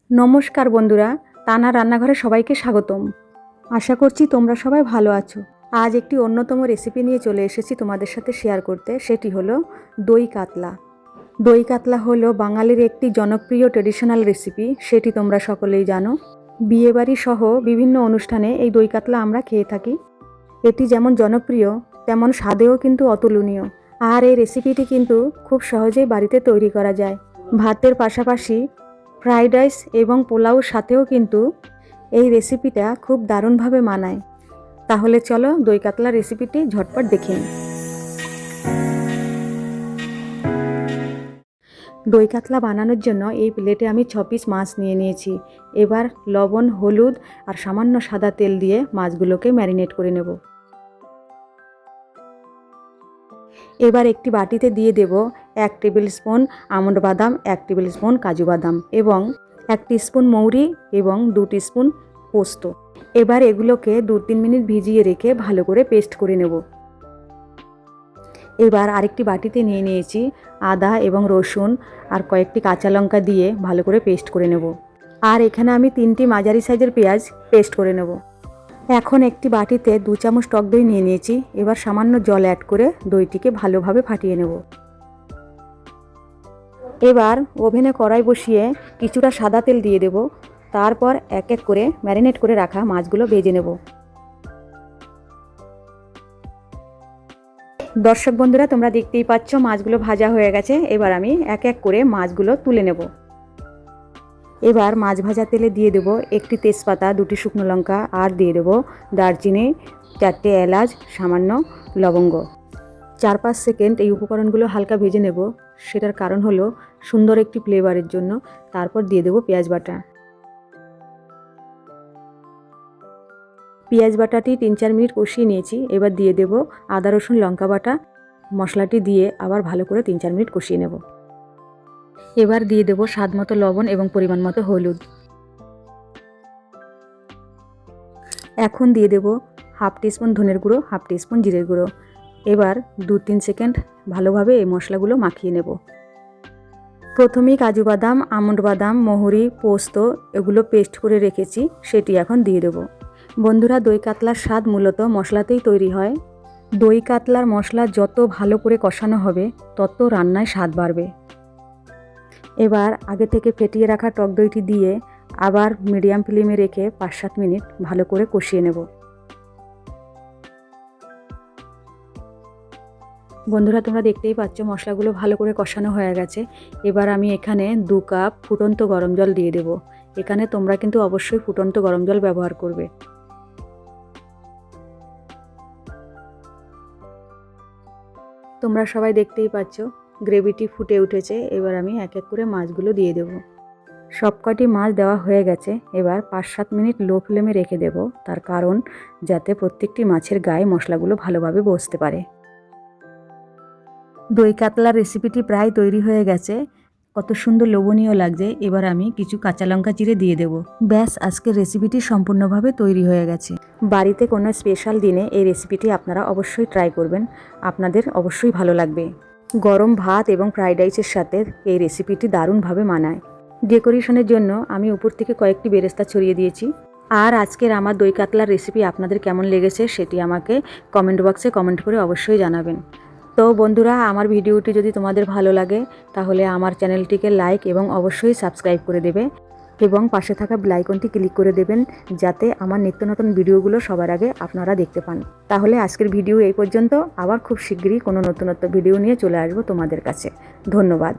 নমস্কার বন্ধুরা, তানা রান্নাঘরে সবাইকে স্বাগতম। আশা করছি তোমরা সবাই ভালো আছো। আজ একটি অন্যতম রেসিপি নিয়ে চলে এসেছি তোমাদের সাথে শেয়ার করতে। সেটি হলো দই কাতলা। দই কাতলা হলো বাঙালির একটি জনপ্রিয় ট্রেডিশনাল রেসিপি, সেটি তোমরা সকলেই জানো। বিয়েবাড়ি সহ বিভিন্ন অনুষ্ঠানে এই দই কাতলা আমরা খেয়ে থাকি। এটি যেমন জনপ্রিয় তেমন স্বাদেও কিন্তু অতুলনীয়। আর এই রেসিপিটি কিন্তু খুব সহজেই বাড়িতে তৈরি করা যায়। ভাতের পাশাপাশি ফ্রাইড রাইস এবং পোলাওর সাথেও কিন্তু এই রেসিপিটা খুব দারুণভাবে মানায়। তাহলে চলো দই কাতলা রেসিপিটি ঝটপট দেখে নিই। দই কাতলা বানানোর জন্য এই প্লেটে আমি 6 পিস মাছ নিয়ে নিয়েছি। এবার লবণ, হলুদ আর সামান্য সাদা তেল দিয়ে মাছগুলোকে ম্যারিনেট করে নেব। এবার একটি বাটিতে দিয়ে দেব 1 টেবিল স্পুন আমন্ড বাদাম, 1 টেবিল স্পুন কাজু বাদাম এবং 1 টিস্পুন মৌরি এবং 2 টিস্পুন পোস্ত। এবার এগুলোকে 2-3 মিনিট ভিজিয়ে রেখে ভালো করে পেস্ট করে নেব। এবার আরেকটি বাটিতে নিয়ে নিয়েছি আদা এবং রসুন আর কয়েকটি কাঁচা লঙ্কা দিয়ে ভালো করে পেস্ট করে নেব। আর এখানে আমি 3টি মাঝারি সাইজের পেঁয়াজ পেস্ট করে নেব। এখন একটি বাটিতে 2 চামচ টক দই নিয়ে নিয়েছি। এবার সামান্য জল অ্যাড করে দইটিকে ভালোভাবে ফাটিয়ে নেব। এবার ওভেনে কড়াই বসিয়ে কিছুটা সাদা তেল দিয়ে দেব। তারপর এক এক করে ম্যারিনেট করে রাখা মাছগুলো ভেজে নেব। দর্শক বন্ধুরা, তোমরা দেখতেই পাচ্ছ মাছগুলো ভাজা হয়ে গেছে। এবার আমি এক এক করে মাছগুলো তুলে নেব। এবার মাছ ভাজা তেলে দিয়ে দেব একটি তেজপাতা, 2টি শুকনো লঙ্কা আর দিয়ে দেব দারচিনি, 4টে এলাচ, সামান্য লবঙ্গ। 4-5 সেকেন্ড এই উপকরণগুলো হালকা ভেজে নেব। সেটার কারণ হলো সুন্দর একটি ফ্লেভারের জন্য। তারপর দিয়ে দেব পেঁয়াজ বাটা। পেঁয়াজ বাটাটি 3-4 মিনিট কষিয়ে নিয়েছি। এবার দিয়ে দেব আদা রসুন লঙ্কা বাটা। মশলাটি দিয়ে আবার ভালো করে 3-4 মিনিট কষিয়ে নেব। এবার দিয়ে দেব স্বাদ মতো লবণ এবং পরিমাণ মতো হলুদ। এখন দিয়ে দেব 1/2 টিস্পুন ধনের গুঁড়ো, 1/2 টিস্পুন জিরের গুঁড়ো। এবার 2-3 সেকেন্ড ভালোভাবে এই মশলাগুলো মাখিয়ে নেব। প্রথমেই কাজু বাদাম, আমন্ড বাদাম, মৌরি, পোস্ত এগুলো পেস্ট করে রেখেছি, সেটি এখন দিয়ে দেব। বন্ধুরা, দই কাতলার স্বাদ মূলত মশলাতেই তৈরি হয়। দই কাতলার মশলা যত ভালো করে কষানো হবে তত রান্নায় স্বাদ বাড়বে। এবার আগে থেকে ফেটিয়ে রাখা টক দইটি দিয়ে আবার মিডিয়াম ফ্লেমে রেখে 5-7 মিনিট ভালো করে কষিয়ে নেব। বন্ধুরা, তোমরা দেখতেই পাচ্ছ মশলাগুলো ভালো করে কষানো হয়ে গেছে। এবার আমি এখানে 2 কাপ ফুটন্ত গরম জল দিয়ে দেব। এখানে তোমরা কিন্তু অবশ্যই ফুটন্ত গরম জল ব্যবহার করবে। তোমরা সবাই দেখতেই পাচ্ছ গ্রেভিটি ফুটে উঠেছে। এবার আমি এক এক করে মাছগুলো দিয়ে দেব। সবকটি মাছ দেওয়া হয়ে গেছে। এবার 5-7 মিনিট লো ফ্লেমে রেখে দেব, তার কারণ যাতে প্রত্যেকটি মাছের গায়ে মশলাগুলো ভালোভাবে বসতে পারে। দই কাতলার রেসিপিটি প্রায় তৈরি হয়ে গেছে। কত সুন্দর লোভনীয় লাগছে। এবার আমি কিছু কাঁচা লঙ্কা চিরে দিয়ে দেব। ব্যাস, আজকের রেসিপিটি সম্পূর্ণভাবে তৈরি হয়ে গেছে। বাড়িতে কোনো স্পেশাল দিনে এই রেসিপিটি আপনারা অবশ্যই ট্রাই করবেন, আপনাদের অবশ্যই ভালো লাগবে। গরম ভাত এবং ফ্রাইড রাইসের সাথে এই রেসিপিটি দারুণভাবে মানায়। ডেকোরেশনের জন্য আমি উপর থেকে কয়েকটি বেরেস্তা ছড়িয়ে দিয়েছি। আর আজকের আমার দই কাতলার রেসিপি আপনাদের কেমন লেগেছে সেটি আমাকে কমেন্ট বক্সে কমেন্ট করে অবশ্যই জানাবেন। তো বন্ধুরা, আমার ভিডিওটি যদি তোমাদের ভালো লাগে তাহলে আমার চ্যানেলটিকে লাইক এবং অবশ্যই সাবস্ক্রাইব করে দেবে এবং পাশে থাকা বেল আইকনটি ক্লিক করে দেবেন, যাতে আমার নিত্য নতুন ভিডিওগুলো সবার আগে আপনারা দেখতে পান। তাহলে আজকের ভিডিও এই পর্যন্ত। আবার খুব শিগগিরই কোনো নতুনত্ব ভিডিও নিয়ে চলে আসবো তোমাদের কাছে। ধন্যবাদ।